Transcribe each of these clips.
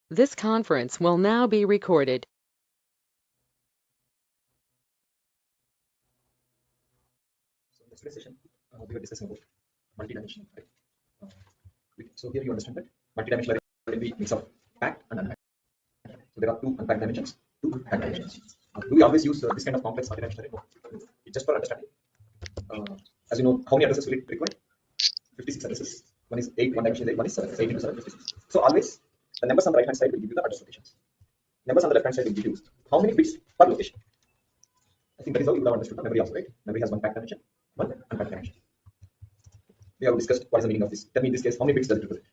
This conference will now be recorded. So in today's session, we were discussing about multi-dimensional array. So here you understand that multi-dimensional array will be mix of packed and unpacked. So there are two unpacked dimensions, two packed dimensions. Do we always use this kind of complex multi-dimensional array? No. It's just for understanding. As you know, how many addresses will it require? 56 addresses. One is 8, one dimension is 8, one is 7. 8 into 7 is 56. So always the numbers on the right hand side will give you the address locations. Numbers on the left hand side will give you how many bits per location. I think that is how you would have understood the memory also, right? Memory has one packed dimension, one unpacked dimension. We have discussed what is the meaning of this. Tell me in this case, how many bits does it represent?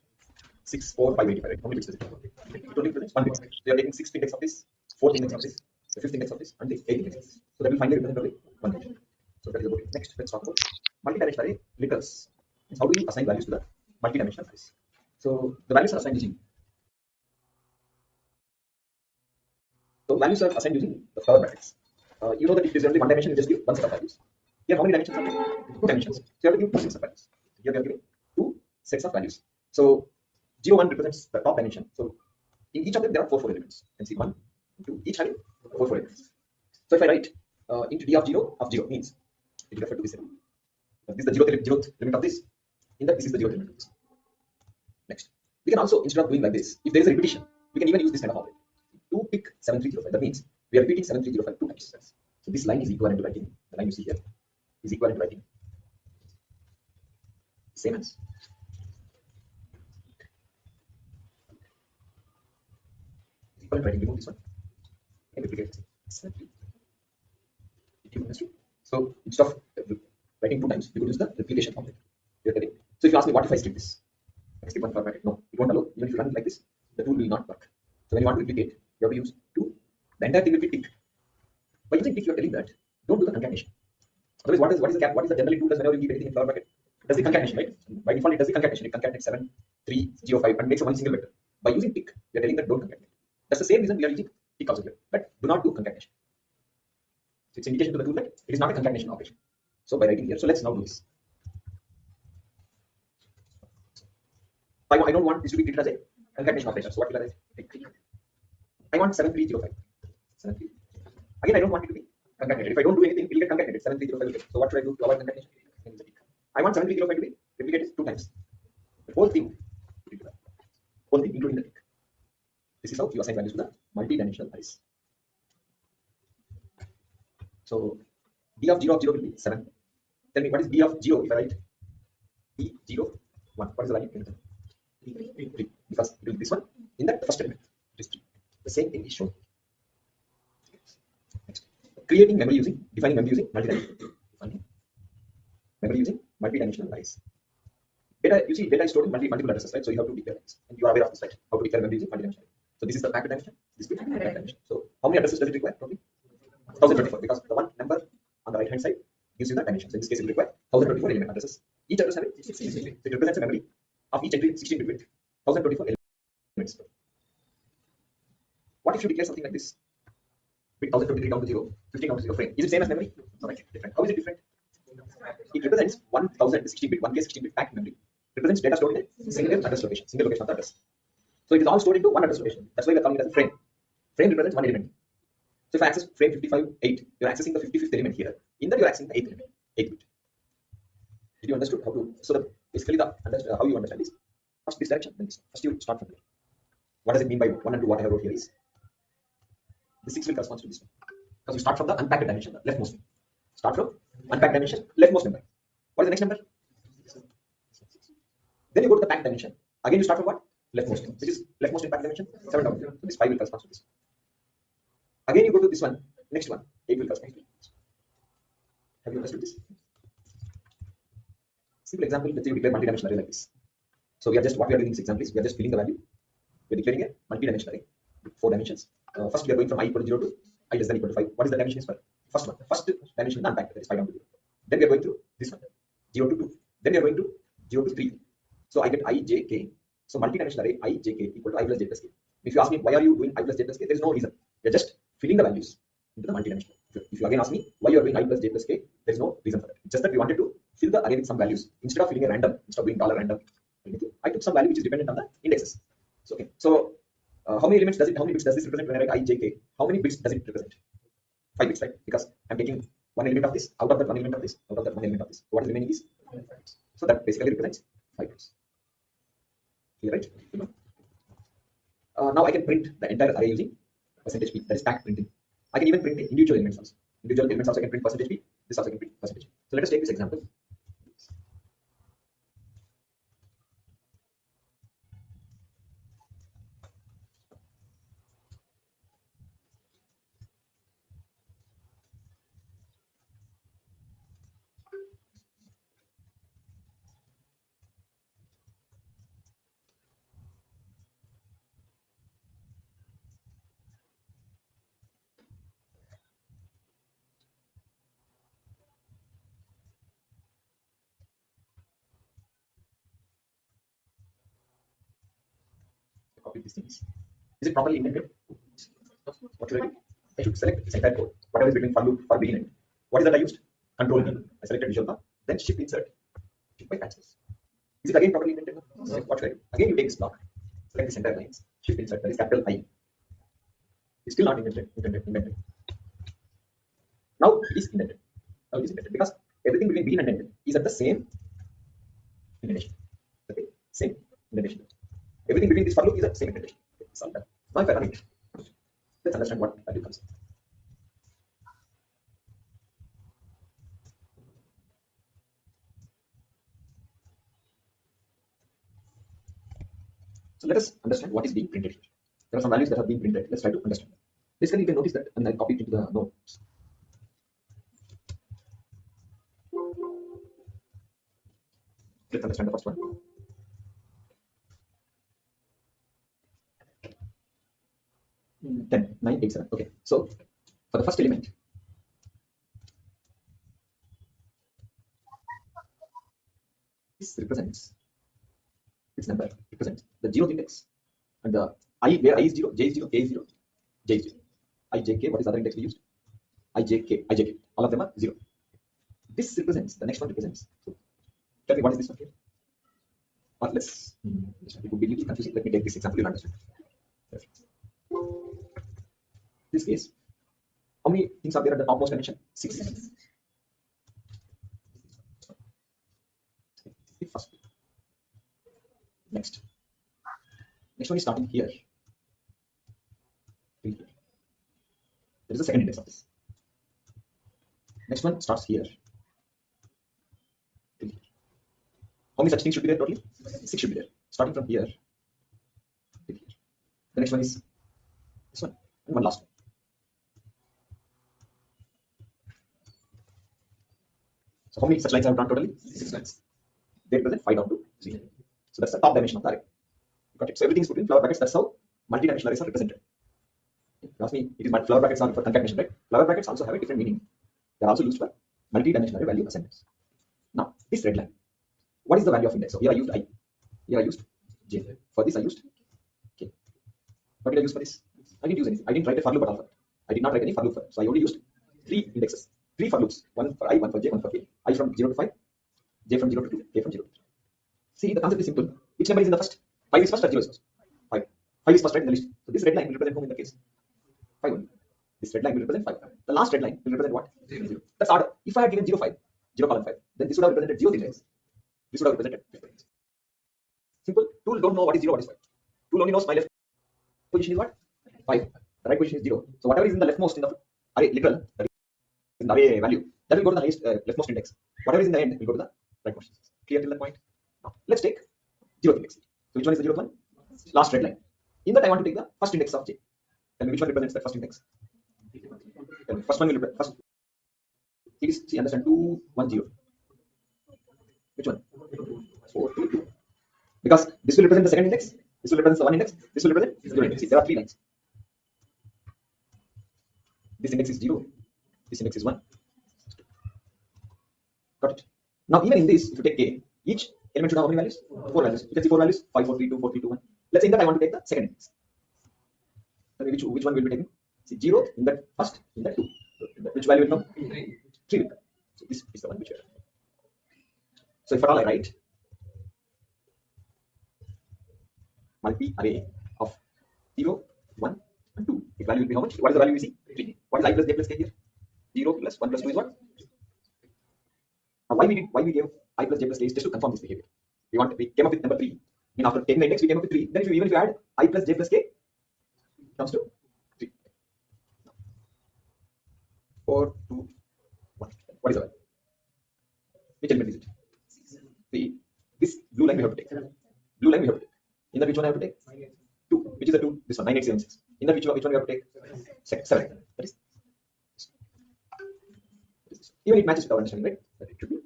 6, 4, 5, 85, right? How many bits does it represent? It only represents 1 bit. So you are taking 6th index of this, 4th index of this, the 5th index of this, and the 8th index of this. So that will finally represent only 1 bit. So that is about it. Next, let's talk about multi-dimensional array literals. How do we assign values to the multi-dimensional arrays? So the values are assigned using the flower brackets. You know that if it is only one dimension, you just give one set of values. Here, how many dimensions are there? 2 dimensions. So you have to give 2 sets of values. Here we are giving 2 sets of values. So 0, 1 represents the top dimension. So in each of them, there are 4 elements. You can see 1, 2, each having 4 elements. So if I write into d of 0 means it will refer to this element. This is the 0th limit of this. In that, this is the 0th limit of this. Next, we can also, instead of doing like this, if there is a repetition, we can even use this kind of operator. To pick 7305. That means we are repeating 7305 2 times. So this line is equivalent to writing, the line you see here is equivalent to writing same as equivalent to writing, remove this one and replicate 73. So instead of writing 2 times, we could use the replication operator. So if you ask me what if I skip this? I skip one for bracket. No, it won't allow. Even if you run it like this, the tool will not work. So when you want to replicate, you have to use 2. The entire thing will be tick. By using tick, you are telling that don't do the concatenation. Otherwise, what is the generally tool does whenever you keep anything in flower bracket? It does the concatenation, right? By default, it does the concatenation. It concatenates 7, 3, 0, 5 and makes one single vector. By using tick, we are telling that don't concatenate. That's the same reason we are using tick also here. But do not do concatenation. So it's indication to the tool that it is not a concatenation operation. So by writing here, so let's now do this. I don't want this to be treated as a concatenation operator. So what will I write? I want 7305. 73. Again, I don't want it to be concatenated. If I don't do anything, it will get concatenated. 7305 will get. So what should I do to avoid concatenation? I want 7305 to be replicated 2 times. The whole thing, including the tick. This is how you assign values to the multi-dimensional arrays. So b of 0 will be 7. Tell me what is b of 0 if I write b0 1. What is the value? 3. Because it will be this one in the first element. It is 3. The same thing is shown. Next. Creating memory using, defining memory using multi-dimensional arrays. Data, you see, data is stored in multiple addresses, right? So you have to declare things. And you are aware of this, right? How to declare memory using multi-dimensional. So this is the packed dimension. This is the packed dimension. So how many addresses does it require? Probably 1024, because the one number on the right hand side gives you the dimension. So in this case, it will require 1024 element addresses. Each address having 16 bit. It represents a memory of each entry 16 bit width, 1024 elements. What if you declare something like this? With 1023 down to 0, 15 down to 0 frame. Is it same as memory? No, right? Different. How is it different? It represents 1000 16 bit, 1K 16 bit packed memory. Represents data stored in a single address location, single location of the address. So it is all stored into one address location. That's why we are calling it as a frame. Frame represents one element. So if I access frame 55.8, you're accessing the 55th element here. In that, you're accessing the 8th element, 8 bit. Did you understood how to? So basically, how you understand this? First this direction, then this. First you start from here. What does it mean by 1 and 2? What I have wrote here is the 6 will correspond to this one. Because you start from the unpacked dimension, the leftmost. Start from unpacked dimension, leftmost number. What is the next number? Then you go to the packed dimension. Again, you start from what? Leftmost, which is leftmost in packed dimension, 7 down. So this 5 will correspond to this. Again, you go to this one, next one, 8 will correspond to this. Have you understood this? Simple example, let's say you declare multi-dimensional array like this. So what we are doing in this example is we are just filling the value. We are declaring a multi-dimensional array with 4 dimensions. First, we are going from I equal to 0 to I less than equal to 5. What is the dimension is for? First one. The first dimension is unpacked, that is 5 down to 0. Then we are going through this one, 0 to 2. Then we are going to 0 to 3. So I get I, j, k. So multi-dimensional array I, j, k equal to I plus j plus k. If you ask me why are you doing I plus j plus k, there is no reason. We are just filling the values into the multi-dimensional. If you again ask me why you are doing I plus j plus k, there is no reason for that. It's just that we wanted to fill the array with some values. Instead of filling a random, instead of doing $random, I took some value which is dependent on the indexes. So, okay. So How many elements does it? How many bits does this represent when I write I, J, K? How many bits does it represent? 5 bits, right? Because I'm taking one element of this, out of that one element of this, out of that one element of this. What is remaining is 5 bits. So that basically represents 5 bits. Clear, right? Now I can print the entire array using percentage %p, that is packed printing. I can even print the individual elements also. Individual elements also I can print %p. This also I can print %. So let us take this example. Copy these things. Is it properly indented? What should I do? I should select this entire code. Whatever is between for loop, for begin end. What is that I used? Control V. I selected Visual Bar, then shift insert. Shift by patches. Is it again properly indented? So what should I do? Again, you take this block, select this entire lines, shift insert, that is capital I. It's still not indented. Now it is indented. Now it is indented because everything between begin and end is at the same indentation. Okay, same indentation. Everything between this for loop is at the same indentation. Okay, it's all done. Now if I run it, let's understand what value comes. So let us understand what is being printed here. There are some values that have been printed. Let's try to understand. Basically, you can notice that, and I copied it into the notes. Let's understand the first one. Mm, 10, 9, 8, 7. Okay. So for the first element, this represents this number represents the 0th index, and the I where I is 0, J is 0, K is 0, J is 0. I, J, K. What is the other index we used? I, J, K, I, J, K. All of them are 0. This represents the next one represents. So tell me what is this one here? Or let's. It would be a little confusing. Let me take this example. You'll understand. This case, how many things are there at the topmost dimension? 6. First. Next one is starting here. There is the second index of this. Next one starts here. How many such things should be there totally? 6 should be there. Starting from here. The next one is this one, and one last one. So how many such lines I have drawn totally? 6 lines. They represent 5 down to 0. So that's the top dimension of the array. Got it. So everything is put in flower brackets. That's how multi-dimensional arrays are represented. If you ask me, it is flower brackets are for concatenation, right? Flower brackets also have a different meaning. They are also used for multi-dimensional array value assignments. Now, this red line, what is the value of index? So here I used I. Here I used J. For this I used K. What did I use for this? I didn't use anything. I didn't write a for loop at all. I did not write any for loop for it. So I only used 3 indexes. 3 for loops. One for I, one for J, one for K. I from 0 to 5, J from 0 to 2, K from 0 to 3. See, the concept is simple. Which number is in the first? 5 is first or 0 is first? 5. 5 is first, right, in the list. So this red line will represent whom in the case? 5 only. This red line will represent 5. The last red line will represent what? 0. That's order. If I had given 0, 5, 0 column 5, then this would have represented 0 index. This would have represented 5 index. Simple. Tool don't know what is 0, what is 5. Tool only knows my left position is what? 5. The right position is 0. So whatever is in the leftmost in the array, literal, that is in the array value, that will go to the highest leftmost index. Whatever is in the end will go to the rightmost. Clear till that point? Now, let's take 0th index. So which one is the 0th one? Last red line. In that I want to take the first index of J. Tell me which one represents that first index. Tell me, first one will represent first. It is, see, understand, 2, 1, 0. Which one? 4, 2, 2. Because this will represent the second index, this will represent the 1 index, this will represent 0 index. See, there are 3 lines. This index is 0, this index is 1. Got it? Now, even in this, if you take K, each element should have how many values? 4 values. You can see 4 values, 5, 4, 3, 2, 4, 3, 2, 1. Let's say in that I want to take the second index. Tell me which one will be taken? See, 0 in that first, in that 2. Which value will come? 3 will come. So this is the one which we are. So if at all I write multi-array of 0, Its value will be how much? What is the value we see? 3. What is I plus j plus k here? 0 plus 1 plus 2 is what? Now why we gave I plus j plus k is just to confirm this behavior. We came up with number 3. I mean, after taking the index, we came up with 3. Then even if you add I plus j plus k, it comes to 3. 4, 2, 1. What is the value? Which element is it? 3. This blue line we have to take. Blue line we have to take. In that which one I have to take? 2. Which is the 2? This one, 9876. In that which one we have to take? 7. That is. Even it matches with our understanding, right? That it should be.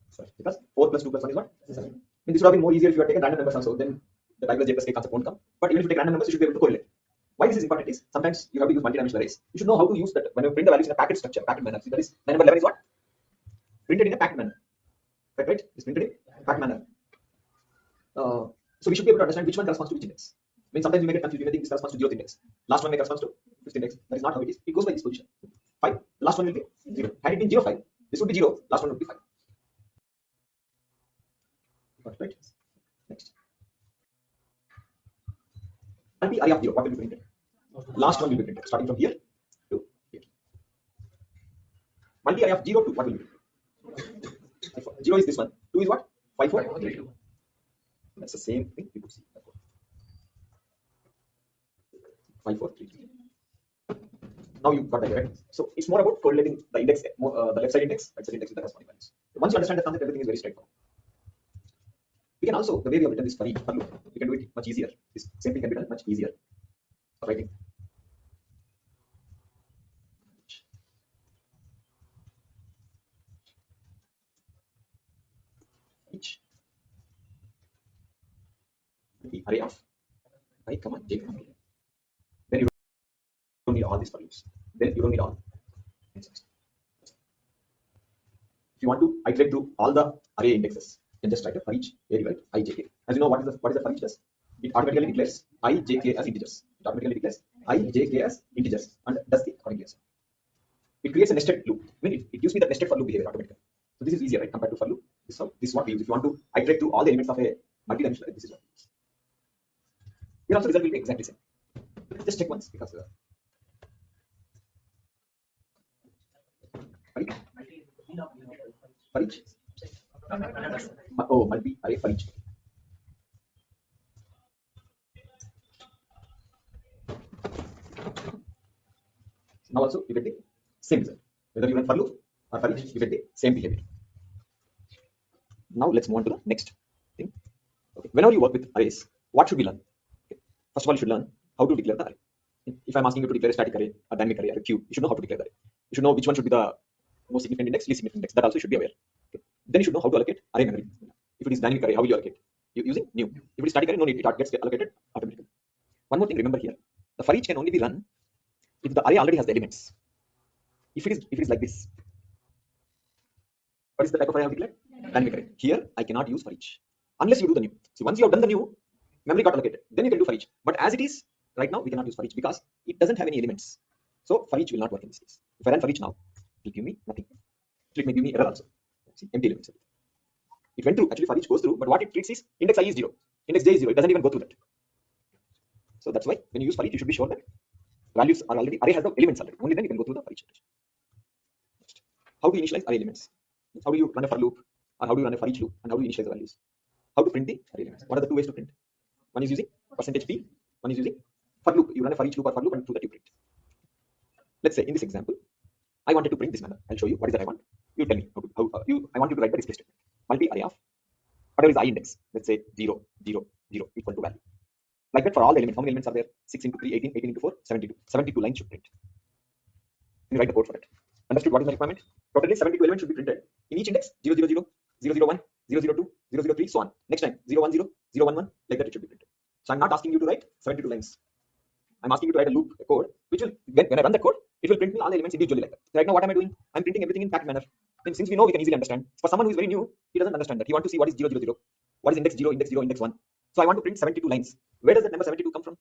Sorry, because 4 plus 2 plus 1 is what? 7. I mean, this would have been more easier if you had taken random numbers also. Then the I plus j plus k concept won't come. But even if you take random numbers, you should be able to correlate. Why this is important is sometimes you have to use multidimensional arrays. You should know how to use that when you print the values in a packet structure, packet manner. See, that is line number 11 is what? Printed in a packet manner. Right? It's printed in a packet manner. So we should be able to understand which one corresponds to which index. I mean, sometimes you may get confused. You may think this corresponds to 0th index. Last one may correspond to 5th index. That is not how it is. It goes by this position. 5. The last one will be 0. Had it been 0, 5, this would be 0. Last one would be 5. Right? Next. Multi array of 0. What will be printed? Last one will be printed. Starting from here to here. Multi array of 0 to what will be printed? 0 is this one. 2 is what? 5, 4, 3, 2. That's the same thing we could see. 5, 4, 3, 2. Now you got that, right? So it's more about correlating the index, the left side index, right side index with the corresponding values. So once you understand the concept, everything is very straightforward. We can also, the way we have written this for loop, we can do it much easier. This same thing can be done much easier for writing. Each the array of I, comma j, comma k. Then you don't need all these for loops. Then you don't need all. If you want to iterate through all the array indexes, you can just write a for each variable I, j, k. As you know, what is the for each does? It automatically declares I, j, k as integers. It automatically declares I, j, k as integers and does the accordingly. It creates a nested loop. I mean, it gives me the nested for loop behavior automatically. So this is easier, right, compared to for loop. This is what we use. If you want to iterate through all the elements of a multi-dimensional array, this is what we use. Here also result will be exactly same. Just check once because for each. Oh, multi array for each. Now also you get the same result. Whether you run for loop or for each, you get the same behavior. Now let's move on to the next thing. Okay. Whenever you work with arrays, what should we learn? Okay. First of all, you should learn how to declare the array. If I'm asking you to declare a static array, a dynamic array, or a queue, you should know how to declare the array. You should know which one should be the most significant index, least significant index. That also you should be aware. Okay. Then you should know how to allocate array memory. If it is dynamic array, how will you allocate? Using new. If it is static array, no need. It gets allocated automatically. One more thing, remember here, the for each can only be run if the array already has the elements. If it is like this, what is the type of array I have declared? Dynamic array. Here I cannot use for each unless you do the new. See, once you have done the new, memory got allocated, then you can do for each. But as it is right now, we cannot use for each because it doesn't have any elements. So for each will not work in this case. If I run for each now, it will give me nothing. It may give me error also. See, empty elements. It went through. Actually, for each goes through, but what it treats is index I is 0, index j is 0. It doesn't even go through that. So that's why when you use for each, you should be sure that values are already, array has the elements already. Only then you can go through the for each. How to initialize array elements? How do you run a for loop, or how do you run a for each loop, and how do you initialize the values? How to print the array elements? What are the two ways to print? One is using %p, one is using for loop. You run a for each loop or for loop, and through that you print. Let's say in this example, I wanted to print this manner. I'll show you what is that I want. You tell me I want you to write the display statement. Multi array of whatever is I index. Let's say 0, 0, 0 equal to value. Like that for all the elements. How many elements are there? 6 into 3, 18, 18 into 4, 72. 72 lines should print. Can you write the code for it? Understood what is the requirement? Totally 72 elements should be printed in each index 0, 0, 0, 0, 0, 1, 0, 0, 2, 0, 0, 3, so on. Next time 0, 1, 0, 0, 1, 1, like that it should be printed. So I'm not asking you to write 72 lines. I'm asking you to write a loop, a code, which will, when I run the code, it will print me all the elements individually like that. So right now what am I doing? I'm printing everything in packed manner. And since we know, we can easily understand. For someone who is very new, he doesn't understand that. He wants to see what is 0, 0, 0. What is index 0, index 0, index 1. So I want to print 72 lines. Where does that number 72 come from?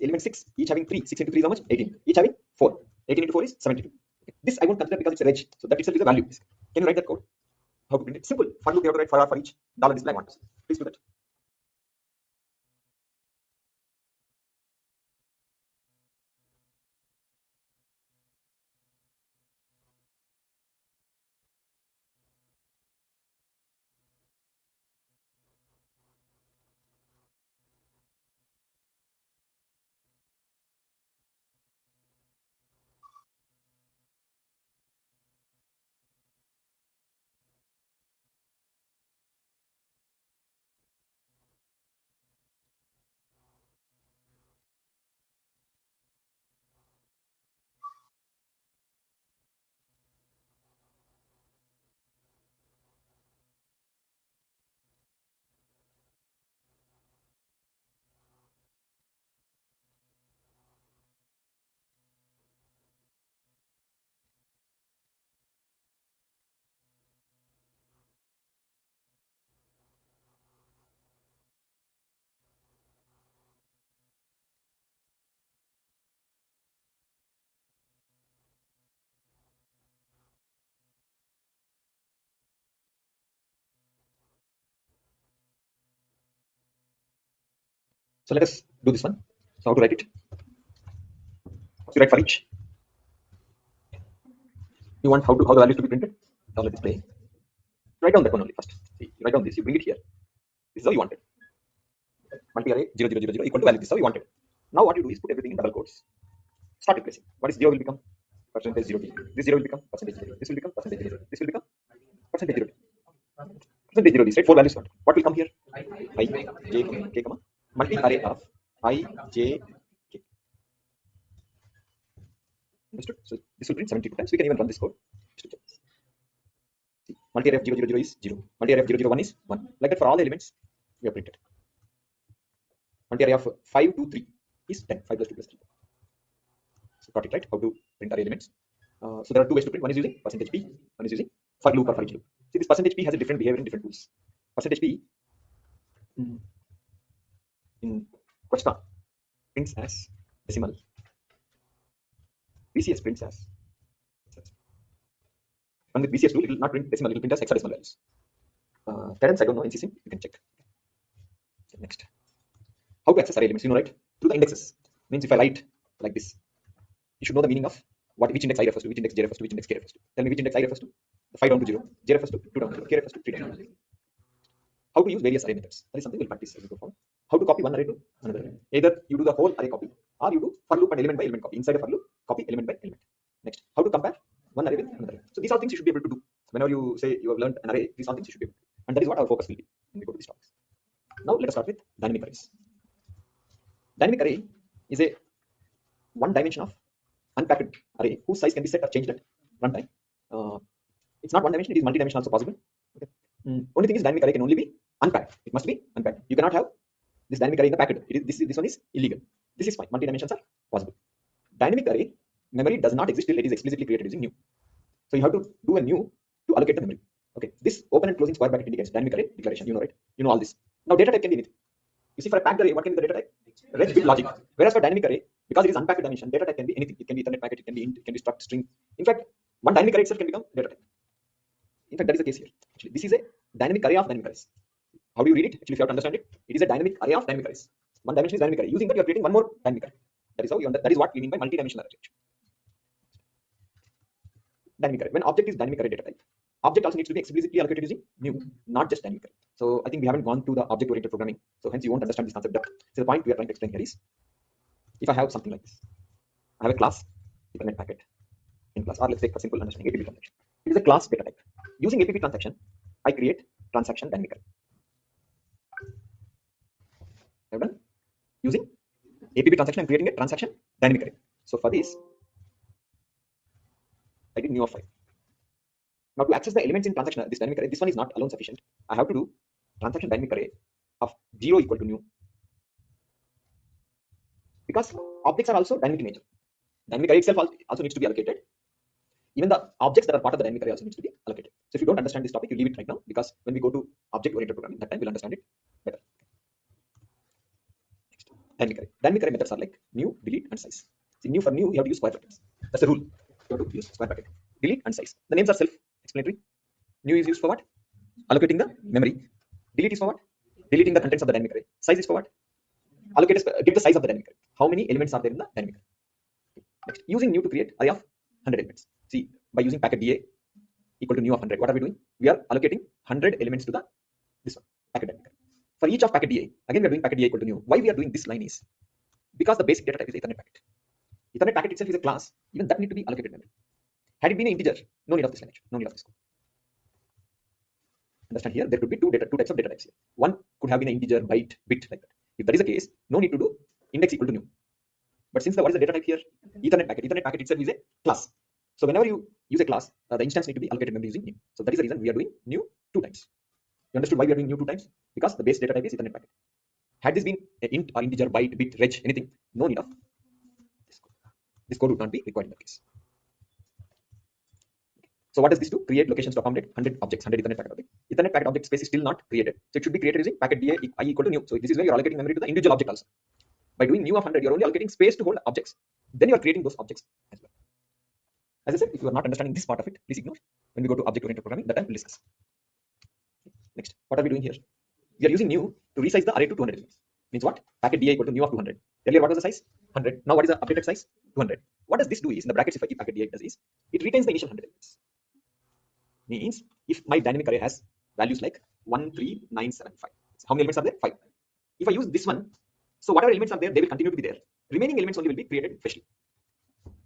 Element 6, each having 3. 6 into 3 is how much? 18. Each having 4. 18 into 4 is 72. Okay. This I won't consider because it's a reg. So that itself is a value. Can you write that code? How to print it? Simple. For loop, you have to write for each $display I want. Please do that. So let us do this one. So how to write it? So you write for each. You want how the values to be printed. Now let us play. Write down that one only first. See, you write down this. You bring it here. This is how you want it. Multi array 0 0 0 0 equal to value. This is how you want it. Now what you do is put everything in double quotes. Start replacing. What is 0 will become percentage 0 t. This 0 will become percentage 0. This will become percentage 0. This will become percentage 0 t. Percentage 0 t. Right? 4 values. What will come here? I, j, k, comma. Multi array of I, j, k. Understood? So this will print 72 times. We can even run this code. See, multi array of 0 0 0 is 0. Multi array of 0 0 1 is 1. Like that for all the elements we have printed. Multi array of 5 2 3 is 10. 5 plus 2 plus 3. So got it right? How to print array elements. So there are two ways to print. One is using percentage %p. One is using for loop or for each loop. See, this percentage %p has a different behavior in different tools. Percentage %p in Questa prints as decimal. BCS prints as. And with BCS tool, it will not print decimal, it will print as hexadecimal values. Cadence, I don't know, in CSIM, you can check. Next. How to access array elements? You know, right? Through the indexes. Means if I write like this, you should know the meaning of which index I refers to, which index j refers to, which index k refers to. Tell me which index I refers to. 5 down to 0, j refers to 2 down to 0, k refers to 3 down to 0. How to use various array methods? That is something we'll practice as we go forward. How to copy one array to another array? Either you do the whole array copy, or you do for loop and element by element copy. Inside a for loop, copy element by element. Next, how to compare one array with another array. So these are things you should be able to do. Whenever you say you have learned an array, these are things you should be able to do. And that is what our focus will be when we go to these topics. Now let us start with dynamic arrays. Dynamic array is a one dimension of unpacked array whose size can be set or changed at runtime. It's not one dimension, it is multi-dimensional also possible. Okay. Only thing is dynamic array can only be unpacked. It must be unpacked. You cannot have this dynamic array in the packet. This one is illegal. This is fine. Multi-dimensions are possible. Dynamic array memory does not exist till it is explicitly created using new. So you have to do a new to allocate the memory. Okay. This open and closing square bracket indicates dynamic array declaration. You know, right? You know all this. Now data type can be anything. You see, for a packed array, what can be the data type? Reg with logic. Whereas for dynamic array, because it is unpacked dimension, data type can be anything. It can be Ethernet packet, it can be int, it can be struct, string. In fact, one dynamic array itself can become data type. In fact, that is the case here. Actually, this is a dynamic array of dynamic arrays. How do you read it? Actually, if you have to understand it, it is a dynamic array of dynamic arrays. One dimension is dynamic array. Using that, you are creating one more dynamic array. That is how you that is what we mean by multi-dimensional array. Dynamic array. When object is dynamic array data type, object also needs to be explicitly allocated using new, not just dynamic array. So I think we haven't gone to the object-oriented programming. So hence you won't understand this concept. So the point we are trying to explain here is, if I have something like this, I have a class Ethernet packet in class, or let's take for simple understanding APP transaction. It is a class data type. Using APP transaction, I create transaction dynamic array. I've done using APP transaction. I'm creating a transaction dynamic array. So for this, I did new of 5. Now to access the elements in transaction, this dynamic array, this one is not alone sufficient. I have to do transaction dynamic array of 0 equal to new, because objects are also dynamic in nature. Dynamic array itself also needs to be allocated. Even the objects that are part of the dynamic array also needs to be allocated. So if you don't understand this topic, you leave it right now, because when we go to object-oriented programming, that time we'll understand it better. Next, dynamic array. Dynamic array methods are like new, delete, and size. See, new for new, you have to use square brackets. That's the rule. You have to use square bracket. Delete and size. The names are self-explanatory. New is used for what? Allocating the memory. Delete is for what? Deleting the contents of the dynamic array. Size is for what? Give the size of the dynamic array. How many elements are there in the dynamic array? Next, using new to create array of 100 elements. See, by using packet DA equal to new of 100, what are we doing? We are allocating 100 elements to this one, packet dynamic array. For each of packet DA, again we are doing packet DA equal to new. Why we are doing this line is because the basic data type is Ethernet packet. Ethernet packet itself is a class. Even that need to be allocated memory. Had it been an integer, no need of this language, no need of this code. Understand here, there could be two types of data types here. One could have been an integer, byte, bit, like that. If that is the case, no need to do index equal to new. But since what is the data type here? Ethernet packet itself is a class. So whenever you use a class, the instance need to be allocated memory using new. So that is the reason we are doing new 2 times. You understood why we are doing new 2 times? Because the base data type is Ethernet packet. Had this been an int or integer, byte, bit, reg, anything, no need of this code. This code would not be required in that case. So what does this do? Create locations to accommodate 100 objects, 100 Ethernet packet object. Ethernet packet object space is still not created. So it should be created using packet DA I equal to new. So this is where you're allocating memory to the individual object also. By doing new of 100, you're only allocating space to hold objects. Then you're creating those objects as well. As I said, if you are not understanding this part of it, please ignore. When we go to object-oriented programming, that time we'll discuss. Next, what are we doing here? We are using new to resize the array to 200 elements. means what? Packet DI equal to new of 200. Earlier what was the size? 100. Now what is the updated size? 200. What does this do is, in the brackets, if I keep packet DI does is, it retains the initial 100 elements. Means if my dynamic array has values like 1, 3, 9, 7, 5. How many elements are there? 5. If I use this one, so whatever elements are there, they will continue to be there. Remaining elements only will be created freshly.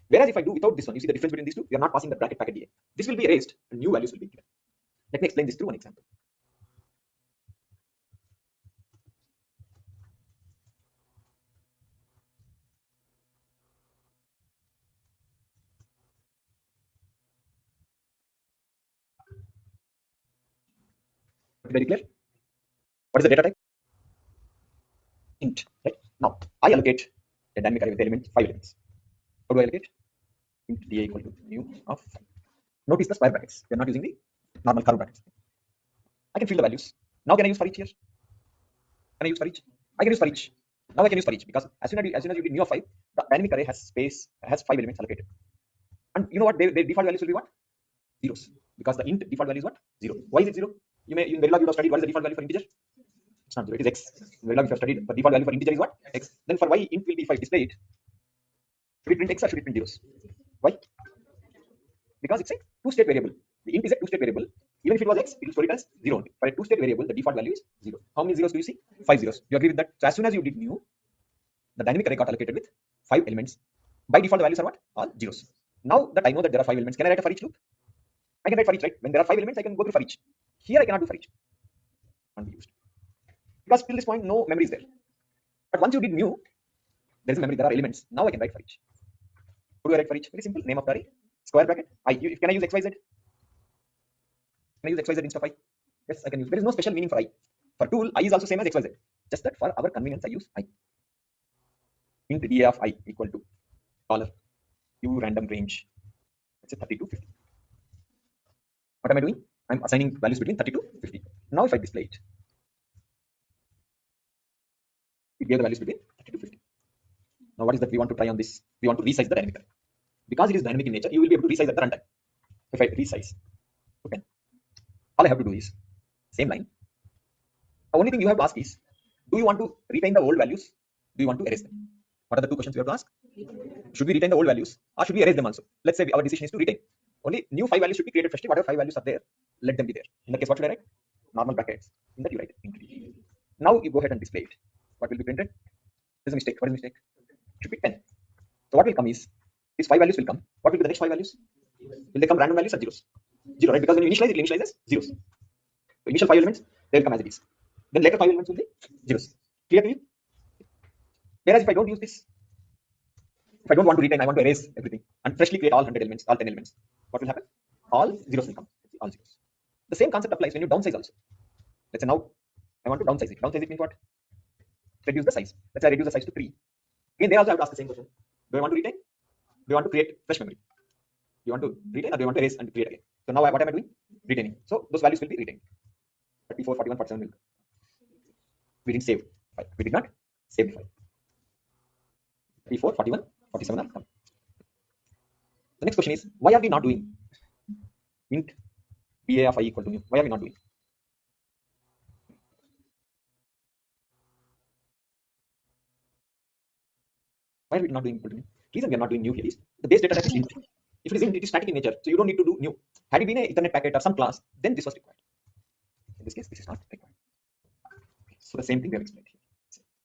Whereas if I do without this one, you see the difference between these two? We are not passing the bracket packet DI. This will be erased and new values will be given. Let me explain this through one example. Did I declare? What is the data type? Int. Right? Now I allocate a dynamic array with element 5 elements. How do I allocate? Int DI equal to new of 5. Notice the square brackets. We are not using the normal curve brackets. I can fill the values. Now can I use for each here? Can I use for each? I can use for each. Now I can use for each because as soon as you did new of 5, the dynamic array has space, has 5 elements allocated. And you know what? Their default values will be what? Zeros. Because the int default value is what? 0. Why is it 0? You may in Verilog you have studied what is the default value for integer? It's not 0, it is x. In Verilog if you have studied the default value for integer is what? X. Then for y int will be, if I display it, should it print x or should it print zeros? Why? Because it's a two-state variable. The int is a two-state variable. Even if it was x, it will store it as 0 only. For a two-state variable, the default value is 0. How many zeros do you see? 5 zeros. You agree with that? So as soon as you did new, the dynamic array got allocated with 5 elements. By default, the values are what? All zeros. Now that I know that there are 5 elements, can I write a for each loop? I can write for each, right? When there are 5 elements, I can go through for each. Here I cannot do for each. Can't be used. Because till this point, no memory is there. But once you did new, there is memory, there are elements. Now I can write for each. Who do I write for each? Very simple. Name of the array, square bracket. Can I use XYZ? Can I use XYZ instead of I? Yes, I can use. There is no special meaning for I. For tool, I is also same as XYZ. Just that for our convenience, I use I. Int DA of I equal to $u random range. Let's say 30 to 50. What am I doing? I'm assigning values between 30 to 50. Now if I display it, it gave the values between 30 to 50. Now what is that we want to try on this? We want to resize the dynamic array. Because it is dynamic in nature, you will be able to resize at the runtime. If I resize to 10, all I have to do is same line. The only thing you have to ask is, do you want to retain the old values? Do you want to erase them? What are the two questions we have to ask? Should we retain the old values or should we erase them also? Let's say our decision is to retain. Only new 5 values should be created freshly. Whatever 5 values are there, let them be there. In that case, what should I write? Normal brackets. In that you write int. Now you go ahead and display it. What will be printed? There's a mistake. What is the mistake? It should be 10. So what will come is, these 5 values will come. What will be the next 5 values? Will they come random values or zeros? 0, right? Because when you initialize, it will initialize as zeros. So initial 5 elements, they will come as it is. Then later 5 elements will be zeros. Clear to you? Whereas if I don't use this, if I don't want to retain, I want to erase everything and freshly create all 100 elements, all 10 elements. What will happen? All zeros will come. All zeros. The same concept applies when you downsize also. Let's say now I want to downsize it. Downsize it means what? Reduce the size. Let's say I reduce the size to 3. Again, they also have to ask the same question. Do I want to retain? Do you want to create fresh memory? Do you want to retain or do you want to erase and create again? So now what am I doing? Retaining. So those values will be retained. 34, 41, 47 will come. We didn't save 5. We did not save the 5. 34, 41, 47 are come. The next question is, why are we not doing int BA of I equal to new? Why are we not doing? Why are we not doing equal to new? The reason we are not doing new here is the base data type is int. If it is int, it is static in nature, so you don't need to do new. Had it been an Ethernet packet or some class, then this was required. In this case, this is not required. So the same thing we have explained here.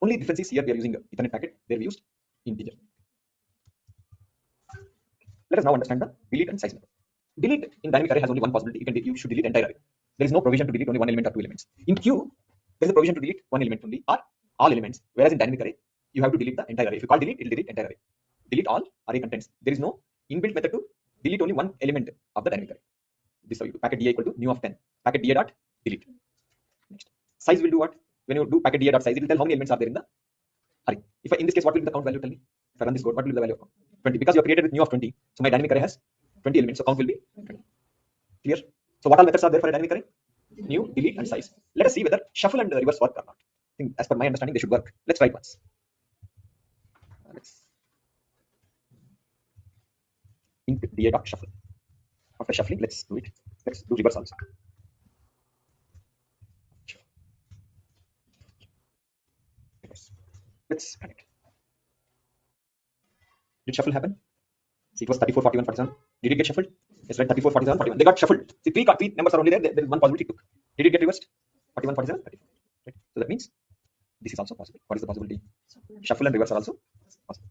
Only difference is here we are using Ethernet packet, there we used integer. Let us now understand the delete and size method. Delete in dynamic array has only one possibility. You should delete entire array. There is no provision to delete only one element or two elements. In queue, there is a provision to delete one element only or all elements. Whereas in dynamic array, you have to delete the entire array. If you call delete, it will delete entire array. Delete all array contents. There is no inbuilt method to delete only one element of the dynamic array. This is how you do. Packet DI equal to new of 10. Packet DI dot delete. Next. Size will do what? When you do packet DI dot size, it will tell how many elements are there in the array. If I, in this case, what will be the count value? Tell me. If I run this code, what will be the value of count? 20. Because you have created with new of 20. So my dynamic array has 20 elements. So count will be 20. Clear? So what all methods are there for a dynamic array? New, delete, and size. Let us see whether shuffle and reverse work or not. I think as per my understanding, they should work. Let's try it once. Let's int DA dot shuffle. After shuffling, let's do it. Let's do reverse also. Reverse. Let's run it. Did shuffle happen? See, it was 34, 41, 47. Did it get shuffled? Yes, right. 34, 47, 41. They got shuffled. See, three numbers are only there. There is one possibility took. Did it get reversed? 41, 47, 34. Right. So that means this is also possible. What is the possibility? Shuffle and reverse are also possible.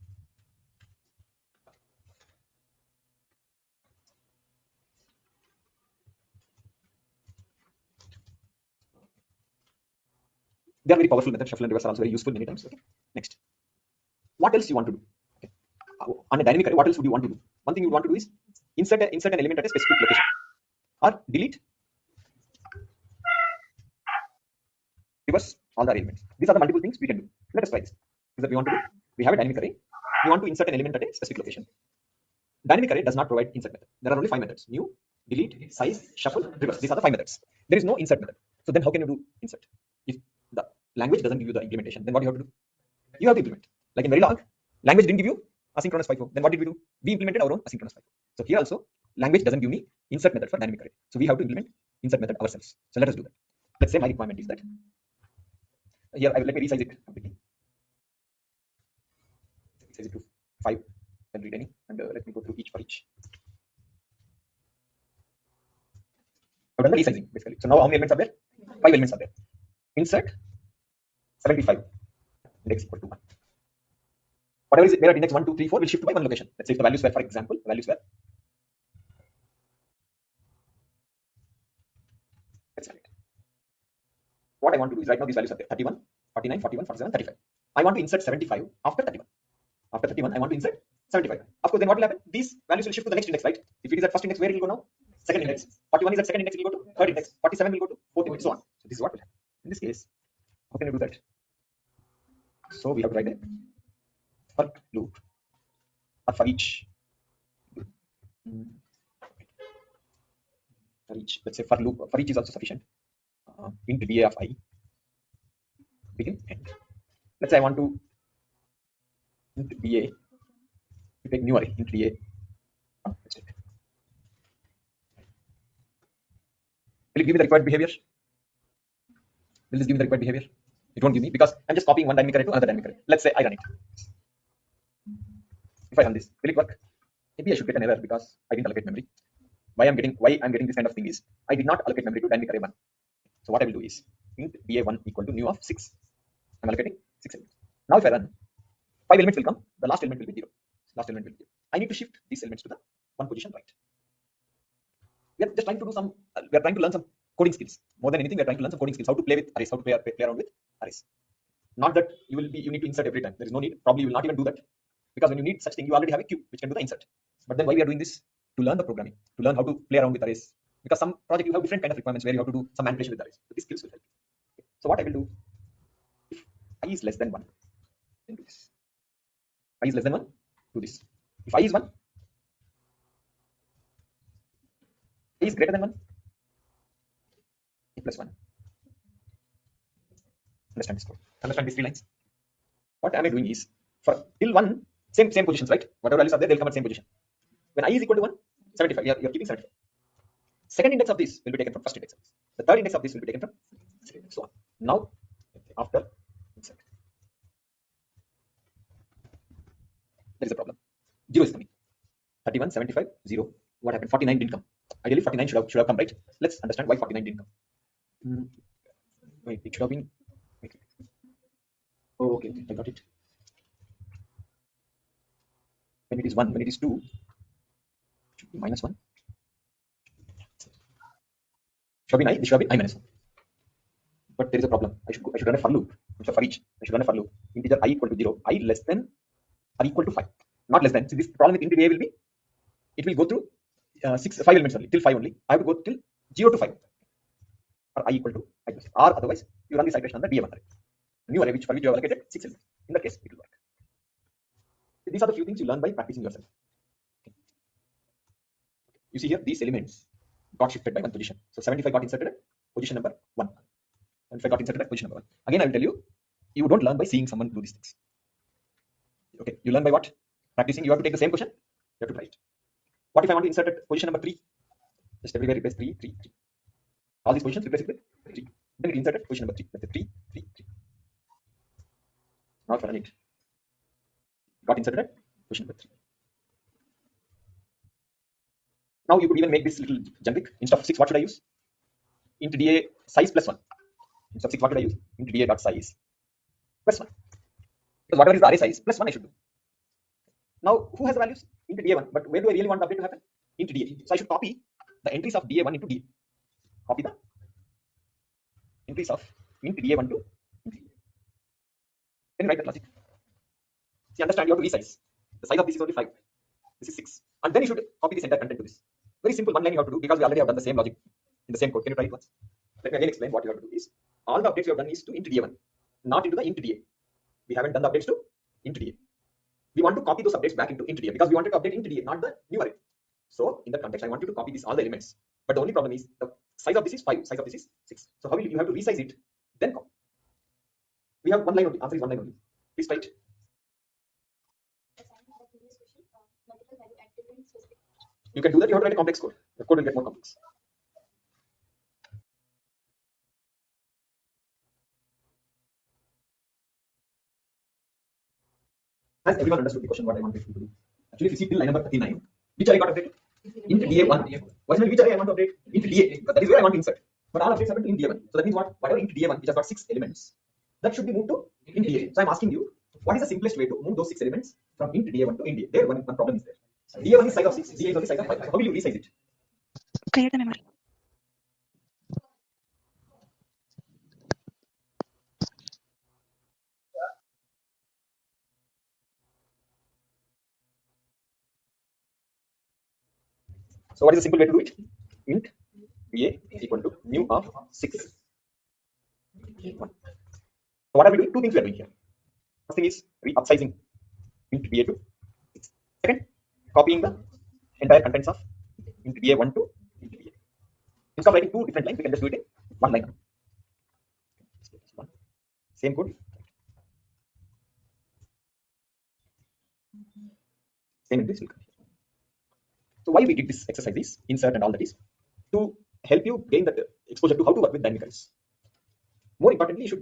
They are very powerful methods. Shuffle and reverse are also very useful many times. Okay. Next. What else you want to do? Okay. On a dynamic array, what else would you want to do? One thing you would want to do is insert an element at a specific location, or delete, reverse all the elements. These are the multiple things we can do. Let us try this. This is what we want to do. We have a dynamic array. We want to insert an element at a specific location. Dynamic array does not provide insert method. There are only 5 methods: new, delete, size, shuffle, reverse. These are the 5 methods. There is no insert method. So then how can you do insert? If the language doesn't give you the implementation, then what do you have to do? You have to implement. Like in Verilog, language didn't give you asynchronous FIFO. Then what did we do? We implemented our own asynchronous FIFO. So here also, language doesn't give me insert method for dynamic array. So we have to implement insert method ourselves. So let us do that. Let's say my requirement is that. Here, let me resize it completely. Resize it to 5. Can read any, and let me go through each for each. I've done the resizing basically. So now how many elements are there? 5 elements are there. Insert 75. Index equal to 1. Whatever is there at index 1, 2, 3, 4 will shift by one location. Let's say if the values were, for example, values were. Let's write it. What I want to do is right now these values are there: 31, 49, 41, 47, 35. I want to insert 75 after 31. After 31, I want to insert 75. Of course, then what will happen? These values will shift to the next index, right? If it is at first index, where it will go now? Second index. 41 is at second index, it will go to third index. 47 will go to fourth index, so on. So this is what will happen. In this case, how can you do that? So we have to write a for loop or for each. For each, let's say for loop, for each is also sufficient. Int va of I, begin, end. Let's say I want to int va, to take new array, int va. That's it. Will it give me the required behavior? Will this give me the required behavior? It won't give me, because I'm just copying one dynamic array to another dynamic array. Let's say I run it. If I run this, will it work? Maybe I should get an error because I didn't allocate memory. Why I'm getting this kind of thing is I did not allocate memory to dynamic array 1. So what I will do is int va1 equal to new of 6. I'm allocating 6 elements. Now if I run, 5 elements will come. The last element will be 0. Last element will be 0. I need to shift these elements to the one position right. We are just trying to do some. We are trying to learn some coding skills. More than anything, we are trying to learn some coding skills. How to play with arrays. How to play around with arrays. Not that you need to insert every time. There is no need. Probably you will not even do that, because when you need such thing, you already have a queue which can do the insert. But then why we are doing this? To learn the programming, to learn how to play around with arrays. Because some project you have different kind of requirements where you have to do some manipulation with arrays. So these skills will help you. So what I will do, if I is less than 1, then do this. I is less than 1, do this. If I is 1, I is greater than 1, I plus 1. Understand this code. Understand these 3 lines. What am I doing is, for till 1, same positions, right? Whatever values are there, they'll come at same position. When I is equal to 1, 75, you're keeping 75. Second index of this will be taken from first index of this. The third index of this will be taken from second index, so on. Now, after insert, there is a problem. 0 is coming. 31, 75, 0. What happened? 49 didn't come. Ideally, 49 should have come, right? Let's understand why 49 didn't come. Wait, it should have been. Wait. Oh, okay, I got it. When it is 1, when it is 2, it should be minus 1. Should be I, this should be I minus 1. But there is a problem. I should run a for loop. Instead of for each, I should run a for loop. Integer I equal to 0, I less than or equal to 5. Not less than. So this problem with int a will be, it will go through 5 elements only, till 5 only. I have to go till 0 to 5. Or I equal to I plus 5. Or otherwise, you run this iteration on the DA1 array. New array for which you have allocated 6 elements. In that case, it will work. So these are the few things you learn by practicing yourself. Okay. You see here, these elements got shifted by one position. So 75 got inserted at position number 1. And if I got inserted at position number 1. Again, I will tell you, you don't learn by seeing someone do these things. Okay, you learn by what? Practicing. You have to take the same question, you have to try it. What if I want to insert at position number 3? Just everywhere replace 3, 3, 3. All these positions replace it with 3. Then it insert at position number 3. Let's say 3, 3, 3. Now for it. Got inserted at question number 3. Now you could even make this little generic. Instead of 6, what should I use? Int DA size plus 1. Instead of 6, what should I use? Int DA dot size plus 1. Because whatever is the array size plus 1 I should do. Now who has the values? Int DA1. But where do I really want the update to happen? Int DA. So I should copy the entries of DA1 into DA. Copy the entries of int DA1 to int DA. Then you write that logic. See, understand, you have to resize. The size of this is only 5. This is 6. And then you should copy this entire content to this. Very simple one line you have to do, because we already have done the same logic in the same code. Can you try it once? Let me again explain what you have to do is, all the updates you have done is to int DA1, not into the int DA. We haven't done the updates to int DA. We want to copy those updates back into int DA, because we wanted to update int DA, not the new array. So in that context, I want you to copy all the elements. But the only problem is the size of this is 5, size of this is 6. So how will you have to resize it, then copy. We have one line only, answer is one line only. Please try it. You can do that, you have to write a complex code. The code will get more complex. Has everyone understood the question what I wanted to do? Actually, if you see till line number 39, which array got updated? Int DA1. Which array I want to update? Int DA. That is where I want to insert. But all updates happen to int DA1. So that means what? Whatever int DA1, which has got 6 elements, that should be moved to int DA. So I'm asking you, what is the simplest way to move those 6 elements from int DA1 to int DA? There one problem is there. DA1 is size of 6, DA is only size of 5. How will you resize it? Create the memory. So what is the simple way to do it? Int A is equal to new of 6. 1. So what are we doing? Two things we are doing here. First thing is upsizing int BA to 6. Second, copying the entire contents of int BA1 to int BA. Instead of writing two different lines, we can just do it in one line. Same code. Same entries will come here. So why we did this exercise is insert and all that is to help you gain that exposure to how to work with dynamicals. More importantly, you should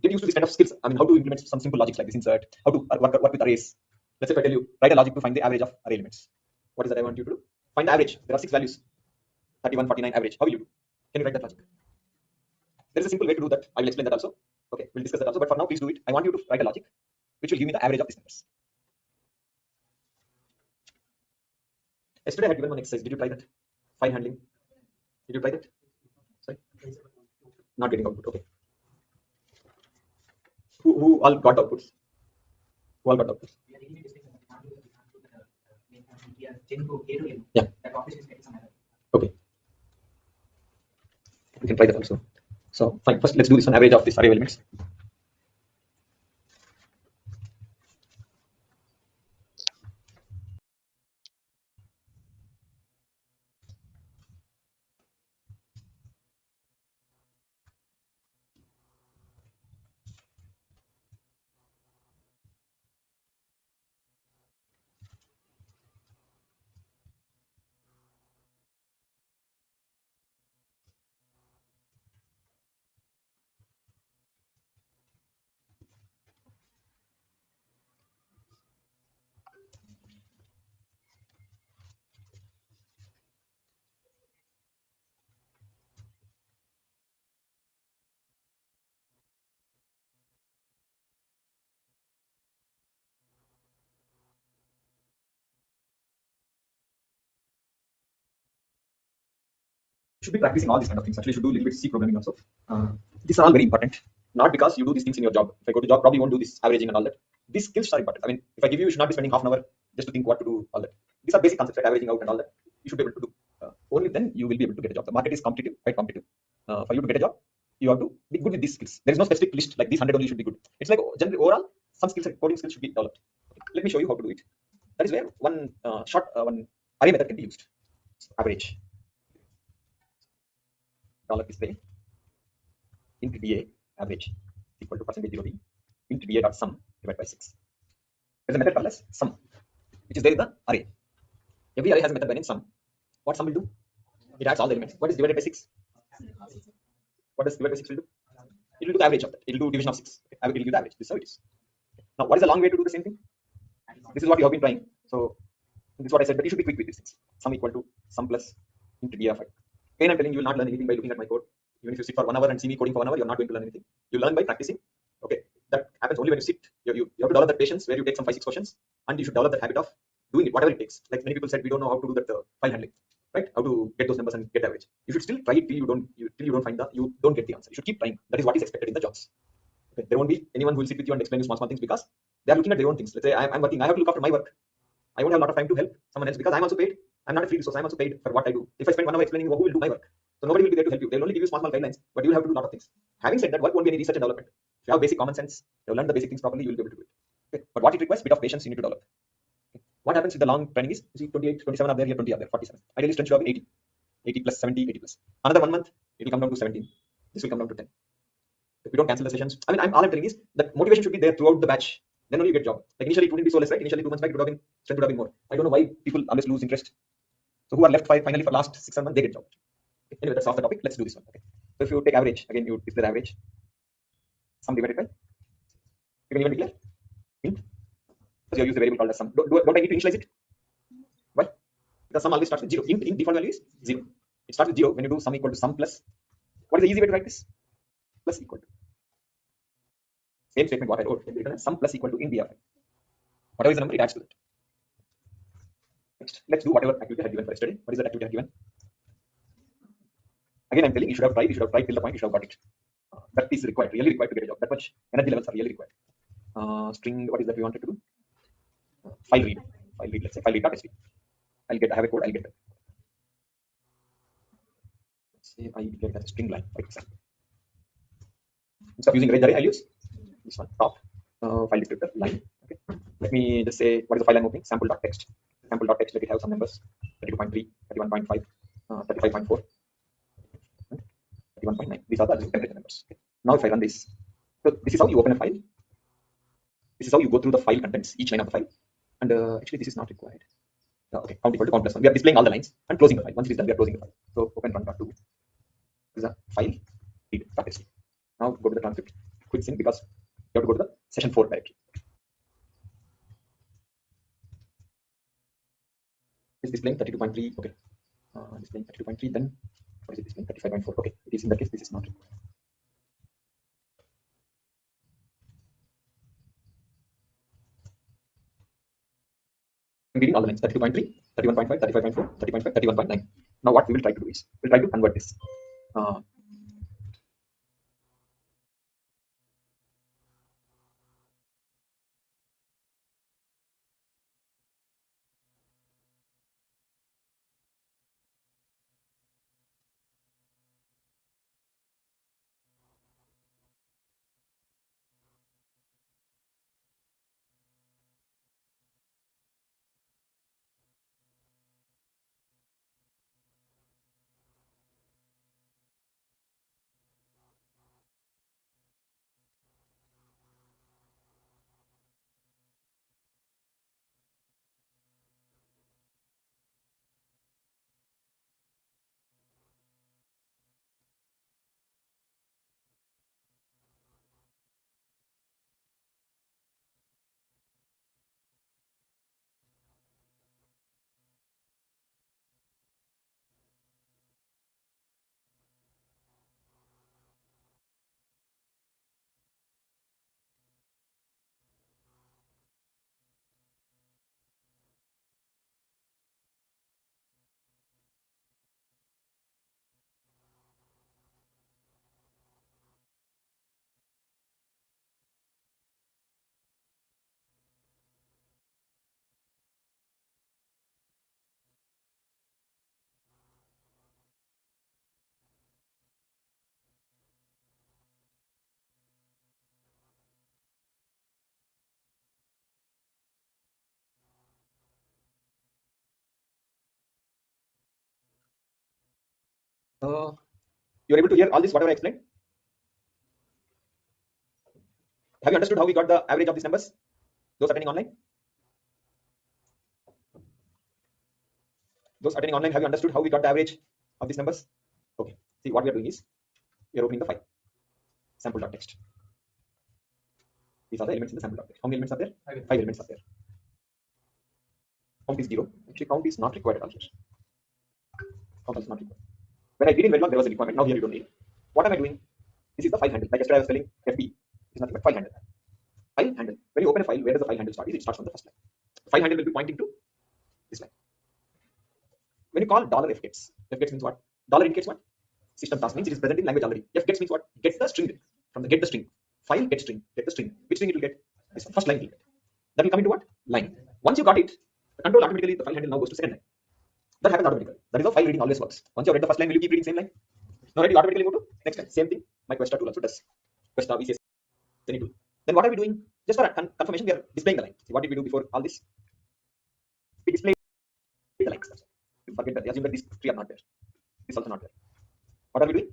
get used to this kind of skills. I mean, how to implement some simple logics like this insert, how to work with arrays. Let's say if I tell you, write a logic to find the average of array elements. What is that I want you to do? Find the average. There are 6 values, 31, 49 average. How will you do? Can you write that logic? There is a simple way to do that. I will explain that also. Okay, we'll discuss that also. But for now, please do it. I want you to write a logic which will give me the average of these numbers. Yesterday I had given one exercise. Did you try that? File handling. Did you try that? Sorry? Not getting output. Okay. Who all got outputs? Who all got outputs? Yeah. Okay. We can try that also. So fine. First, let's do this on average of this array of elements. You should be practicing all these kind of things. Actually, you should do a little bit C programming also. These are all very important. Not because you do these things in your job. If I go to job, probably won't do this averaging and all that. These skills are important. I mean, if I give you, you should not be spending half an hour just to think what to do, all that. These are basic concepts like averaging out and all that. You should be able to do. Only then you will be able to get a job. The market is competitive, quite competitive. For you to get a job, you have to be good with these skills. There is no specific list like these 100 only should be good. It's like generally overall, some skills, like coding skills, should be developed. Let me show you how to do it. That is where one one array method can be used. Average. $display int DA average equal to %0d int DA dot sum divided by 6. There's a method called as sum, which is there in the array. Every array has a method by name sum. What sum will do? It adds all the elements. What is divided by 6? What does divided by 6 will do? It will do the average of that. It will do division of 6. It will give the average. This is how it is. Now, what is the long way to do the same thing? This is what you have been trying. So this is what I said, but you should be quick with these things. Sum equal to sum plus into d of I. Again, I'm telling you will not learn anything by looking at my code. Even if you sit for 1 hour and see me coding for 1 hour, you're not going to learn anything. You learn by practicing. Okay, that happens only when you sit. You have to develop that patience where you take some 5-6 questions, and you should develop that habit of doing it, whatever it takes. Like many people said, we don't know how to do that file handling, right? How to get those numbers and get average. You should still try it till you don't find you don't get the answer. You should keep trying. That is what is expected in the jobs. Okay? There won't be anyone who will sit with you and explain you small things because they are looking at their own things. Let's say I'm working, I have to look after my work. I won't have a lot of time to help someone else because I'm also paid. I'm not a free resource. I'm also paid for what I do. If I spend 1 hour explaining who will do my work, so nobody will be there to help you. They'll only give you small guidelines, but you will have to do a lot of things. Having said that, work won't be any research and development. If you have basic common sense, you learn the basic things properly, you will be able to do it. Okay? But what it requires, bit of patience you need to develop. Okay? What happens with the long training is, you see 28, 27 are there, here 20 are there, 47. Ideally, strength should have been 80. 80 plus 70, 80 plus. Another 1 month, it will come down to 17. This will come down to 10. If we don't cancel the sessions, I mean, all I'm telling is that motivation should be there throughout the batch. Then only you get job. Like initially, it wouldn't be so less, right? Initially, 2 months back, it would have been strength would have been more. I don't know why people always lose interest. So who are left finally for last 6-7 months, they get job. Okay. Anyway, that's off the topic. Let's do this one. Okay. So if you take average, again, you declare average. Sum divided by. You can even declare int because you use the variable called as sum. Don't I need to initialize it? Why? Because sum always starts with 0. Int default value is 0. It starts with 0 when you do sum equal to sum plus. What is the easy way to write this? Plus equal to. Same statement what I wrote. Written as sum plus equal to int d of I. Whatever is the number, it adds to that. Next, let's do whatever activity I had given for yesterday. What is that activity I have given? Again, I'm telling you should have tried. You should have tried till the point you should have got it. That is required, really required to get a job. That much energy levels are really required. String, what is that we wanted to do? File read. File read, let's say file read.sp. I have a code, I'll get that. Let's say I declare it as a string line, for example. Instead of using range array, I'll use this one, top file descriptor line. Okay. Let me just say what is the file I'm opening? Sample.txt. Sample.txt, let it have some numbers 32.3, 31.5, 35.4, 31.9. These are the temperature numbers. Okay. Now if I run this, so this is how you open a file. This is how you go through the file contents, each line of the file. And actually, this is not required. Okay, count equal to count plus 1. We are displaying all the lines and closing the file. Once it is done, we are closing the file. So open run.2. This is a file read.txt. Now go to the transcript. Quick sync because you have to go to the session 4 directory. It's displaying 32.3. Okay. Displaying 32.3. Then what is it displaying? 35.4. Okay. It is in that case. This is not required. I'm reading all the lines 32.3, 31.5, 35.4, 30.5, 31.9. Now what we will try to do is we'll try to convert this. You're able to hear all this, whatever I explained? Have you understood how we got the average of these numbers? Those attending online? Those attending online, have you understood how we got the average of these numbers? Okay. See, what we are doing is we are opening the file sample.txt. These are the elements in the sample dot. How many elements are there? 5 elements are there. Count is 0. Actually, count is not required at all here. Count is not required. When I did in Verilog, there was a requirement. Now here you don't need. What am I doing? This is the file handle. Like yesterday I was telling FB is nothing but file handle. File handle. When you open a file, where does the file handle start? It starts from the first line. The file handle will be pointing to this line. When you call $fgets, fgets means what? Dollar indicates what? System task means it is present in language already. Fgets means what? Gets the string from the get the string. File get string. Get the string. Which string it will get? This one. First line it will get. That will come into what? Line. Once you got it, the control automatically the file handle now goes to second line. That happens automatically. That is how file reading always works. Once you read the first line, will you keep reading same line? No, right? You automatically move to next line. Same thing. My Questa tool also does. Questa VCS any tool. Then what are we doing? Just for confirmation, we are displaying the line. See, what did we do before all this? We display the lines. You forget that. Assume that these three are not there. This also not there. What are we doing?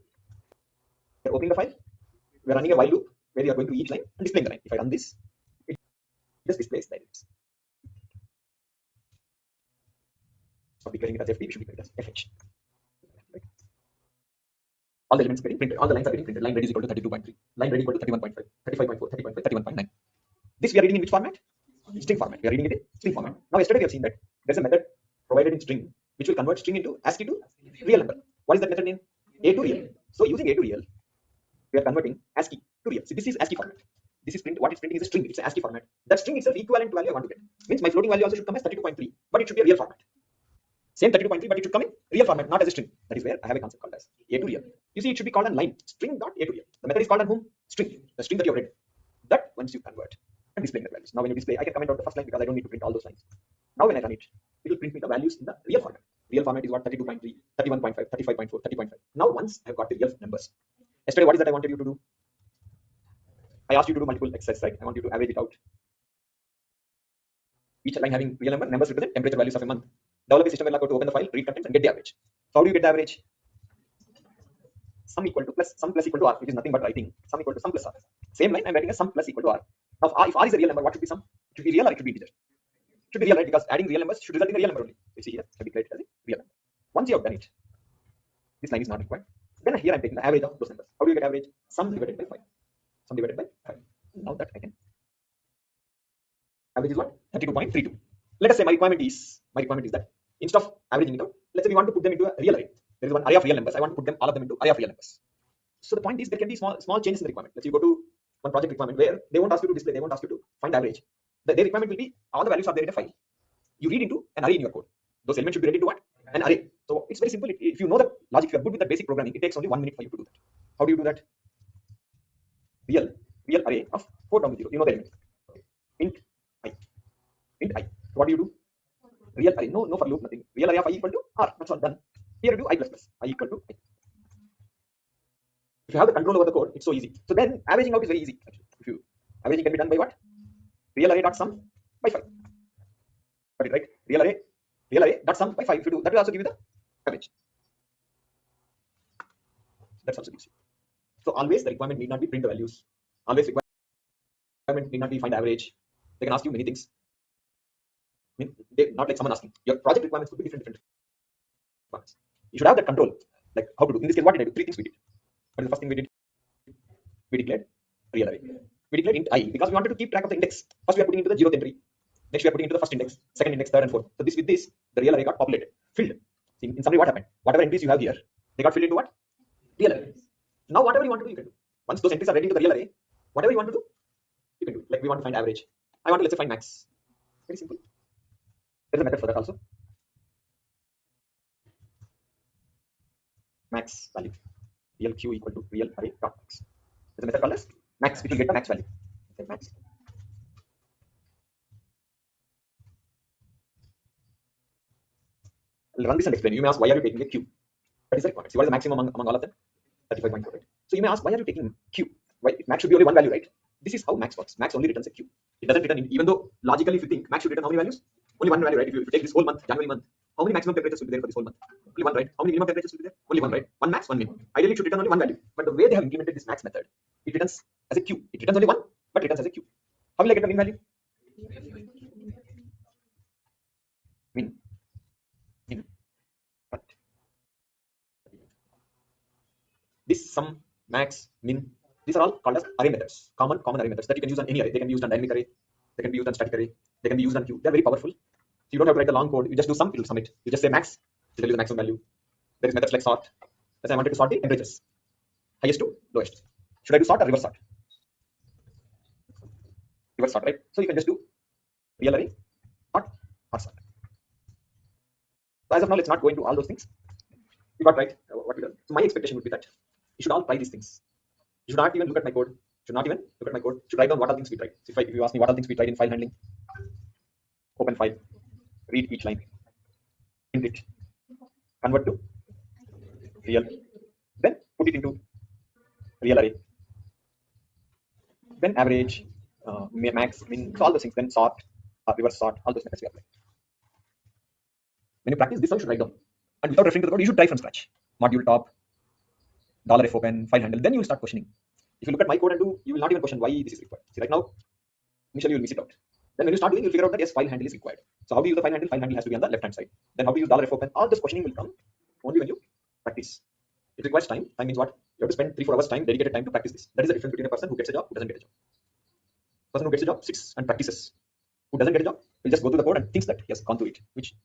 We are opening the file. We are running a while loop where you are going to each line and displaying the line. If I run this, it just displays the lines. So declaring it as FP, we should declare it as FH. Right. All the elements getting printed. All the lines are getting printed. Line ready is equal to 32.3. Line ready equal to 31.5, 35.4, 30.5, 31.9. This we are reading in which format? String format. We are reading it in string format. Now yesterday we have seen that there is a method provided in string which will convert string into ASCII to real number. What is that method name? A to real. So using A to real, we are converting ASCII to real. See, this is ASCII format. This is print. What it's printing is a string. It's an ASCII format. That string itself equivalent to value I want to get. Means my floating value also should come as 32.3, but it should be a real format. Same 32.3, but it should come in real format, not as a string. That is where I have a concept called as A to real. You see, it should be called a line. String dot A to real. The method is called on whom? String. The string that you have read. That once you convert and displaying the values. Now when you display, I can comment out the first line because I don't need to print all those lines. Now when I run it, it will print me the values in the real format. Real format is what? 32.3, 31.5, 35.4, 30.5. Now once I've got the real numbers. Yesterday, what is that I wanted you to do? I asked you to do multiple exercises, right? I want you to average it out. Each line having real numbers represent temperature values of a month. Develop a system where I go to open the file, read contents, and get the average. So how do you get the average? Sum equal to plus sum plus equal to r, which is nothing but writing sum equal to sum plus r. Same line, I'm writing a sum plus equal to r. Now, if r is a real number, what should be sum? It should be real or it should be integer? It should be real, right? Because adding real numbers should result in a real number only. You see here, I declared it as a real number. Once you have done it, this line is not required. Then here I'm taking the average of those numbers. How do you get average? Sum divided by 5. Sum divided by 5. Now that I can. Average is what? 32.32. Let us say my requirement is that instead of averaging it out, let's say we want to put them into a real array. There is one array of real numbers. I want to put them all of them into array of real numbers. So the point is there can be small changes in the requirement. Let's say you go to one project requirement where they won't ask you to display, they won't ask you to find average. Their requirement will be all the values are there in a file. You read into an array in your code. Those elements should be read into what? An array. So it's very simple. If you know the logic, if you are good with the basic programming, it takes only 1 minute for you to do that. How do you do that? Real array of 4 down to 0. You know the element. Int I. Int I. What do you do? Real array. No for loop, nothing. Real array of I equal to r. That's all done. Here you do I plus plus. I equal to I. If you have the control over the code, it's so easy. So then averaging out is very easy. If you averaging can be done by what? Real array dot sum by 5. Got it, right? Real array dot sum by 5. If you do that, will also give you the average. That's also gives you. So always the requirement need not be print the values. Always requirement need not be find average. They can ask you many things. I mean, not like someone asking. Your project requirements could be different requirements. You should have that control. Like how to do. In this case, what did I do? 3 things we did. What is the first thing we did? We declared real array. We declared int I because we wanted to keep track of the index. First we are putting into the 0th entry. Next we are putting into the first index, second index, third and fourth. So with this, the real array got populated, filled. In summary, what happened? Whatever entries you have here, they got filled into what? Real array. Now whatever you want to do, you can do. Once those entries are ready to the real array, whatever you want to do, you can do. Like we want to find average. I want to let's say find max. Very simple. There is a method for that also. Max value. Real q equal to real array dot max. There's a method called as max, which will get the max value. Okay, max. I'll run this and explain. You may ask, why are you taking a q? That is the requirement. See, what is the maximum among all of them? 35.4, right? So you may ask, why are you taking q? Why? Max should be only one value, right? This is how max works. Max only returns a q. It doesn't return, even though logically, if you think max should return how many values? Only one value, right? If you take this whole month, January month, how many maximum temperatures will be there for this whole month? Only one, right? How many minimum temperatures will be there? Only one, right? One max, one minimum. Ideally, it should return only one value. But the way they have implemented this max method, it returns as a q. It returns only one, but returns as a q. How will I get the mean value? Mean. But this sum, max, min, These are all called as array methods, common array methods that you can use on any array. They can be used on dynamic array, they can be used on static array, they can be used on queue. They're very powerful. So you don't have to write the long code. You just do sum, it will sum it. You just say max, it will tell you the maximum value. There is methods like sort. Let's say I wanted to sort the temperatures, highest to lowest. Should I do sort or reverse sort? Reverse sort, right? So you can just do real array or sort. So as of now, let's not go into all those things. We got right what we done. So my expectation would be that you should all try these things. You should not even look at my code. Should not even look at my code. Should write down what are things we tried. So if you ask me what are things we tried in file handling, open file, read each line, print it, convert to real, then put it into real array, then average, max, min, so all those things, then sort, reverse sort, all those methods we apply. When you practice this, how you should write down. And without referring to the code, you should try from scratch. Module top, $f open, file handle, then you will start questioning. If you look at my code and do, you will not even question why this is required. See, right now, initially you will miss it out. Then when you start doing, you'll figure out that yes, file handle is required. So how do you use the file handle? File handle has to be on the left hand side. Then how to use $f open? All this questioning will come only when you practice. It requires time. Time means what? You have to spend 3-4 hours time, dedicated time to practice this. That is the difference between a person who gets a job, who doesn't get a job. Person who gets a job sits and practices. Who doesn't get a job will just go through the code and thinks that he has gone through it, which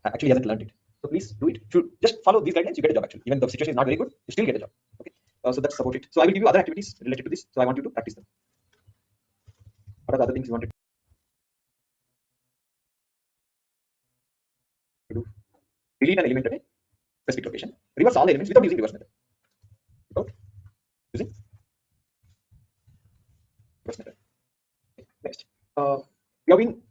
actually hasn't learned it. So please do it. If you just follow these guidelines, you get a job actually. Even though the situation is not very good, you still get a job. Okay. So that's about it. So I will give you other activities related to this. So I want you to practice them. What are the other things you wanted to do? Delete an element at a specific location. Reverse all elements without using reverse method. Without using reverse method. Okay. Next, we have been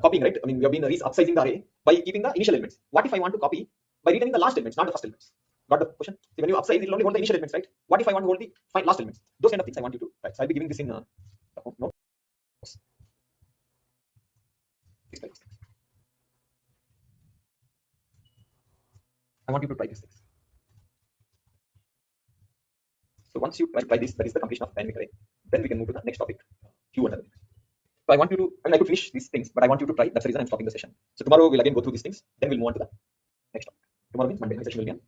copying, right? I mean, we have been upsizing the array by keeping the initial elements. What if I want to copy by retaining the last elements, not the first elements? Got the question? See, when you upsize, it will only hold the initial elements, right? What if I want to hold the last elements? Those kind of things I want you to. Right? So I'll be giving this in notes. I want you to try these things. So once you try this, that is the completion of dynamic array. Then we can move to the next topic, queue and other things. So I want you to, I mean, I could finish these things, but I want you to try. That's the reason I'm stopping the session. So tomorrow we'll again go through these things. Then we'll move on to the next topic. Tomorrow means Monday. My session will begin.